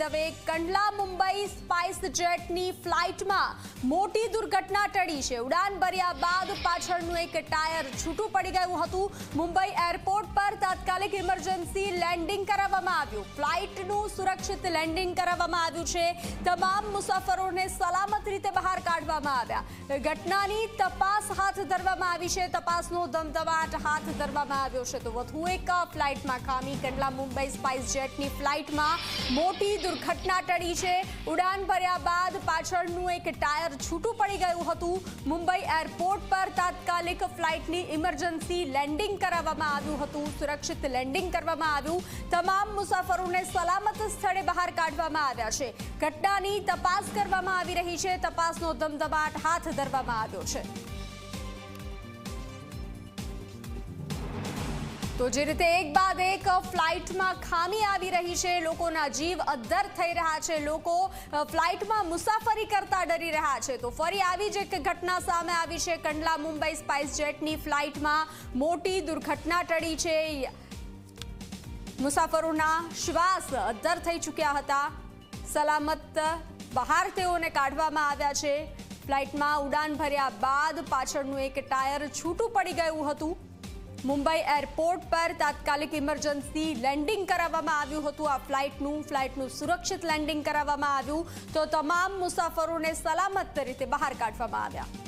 હવે કંડલા મુંબઈ સ્પાઇસ જેટની ફ્લાઇટમાં મોટી દુર્ઘટના ટળી છે। ઉડાન ભર્યા બાદ પાછળનું એક ટાયર છૂટું પડી ગયું હતું। મુંબઈ એરપોર્ટ પર તાત્કાલિક ઇમરજન્સી લેન્ડિંગ કરાવવામાં આવ્યું। ફ્લાઇટનું સુરક્ષિત લેન્ડિંગ કરાવવામાં આવ્યું છે। તમામ મુસાફરોને સલામત રીતે બહાર કાઢવામાં આવ્યા। ઘટનાની તપાસ હાથ ધરવામાં આવી છે। તપાસનો ધમધમાટ હાથ ધરવામાં આવ્યો છે। તો વધુ એક ફ્લાઇટમાં ખામી। કંડલા મુંબઈ સ્પાઇસ જેટની ફ્લાઇટમાં મોટી દુર્ઘટના ટળી છે। ઉડાન ભર્યા બાદ પાછળનું એક ટાયર છૂટું પડી ગયું હતું। મુંબઈ એરપોર્ટ પર તાત્કાલિક ફ્લાઇટની ઇમરજન્સી લેન્ડિંગ કરાવવામાં આવ્યું હતું। સુરક્ષિત લેન્ડિંગ કરવામાં આવ્યું। તમામ મુસાફરોને સલામત સ્થળે બહાર કાઢવામાં આવ્યા છે। ઘટનાની તપાસ કરવામાં આવી રહી છે। તપાસનો ધમધમાટ હાથ ધરવામાં આવ્યો છે। તો જે રીતે એક બાદ એક ફ્લાઇટમાં ખામી આવી રહી છે, લોકોના જીવ અદ્ધર થઈ રહ્યા છે, લોકો ફ્લાઇટમાં મુસાફરી કરતા ડરી રહ્યા છે। તો ફરી આવી જ એક ઘટના સામે આવી છે। કંડલા મુંબઈ સ્પાઇસ જેટની ફ્લાઇટમાં મોટી દુર્ઘટના ટળી છે। મુસાફરોના શ્વાસ અદ્ધર થઈ ચૂક્યા હતા। સલામત બહાર તેઓને કાઢવામાં આવ્યા છે। ફ્લાઇટમાં ઉડાન ભર્યા બાદ પાછળનું એક ટાયર છૂટું પડી ગયું હતું। મુંબઈ એરપોર્ટ પર તાત્કાલિક ઇમરજન્સી લેન્ડિંગ કરાવવામાં આવ્યું હતું। આ ફ્લાઇટનું સુરક્ષિત લેન્ડિંગ કરાવવામાં આવ્યું। તો તમામ મુસાફરોને સલામત રીતે બહાર કાઢવામાં આવ્યા।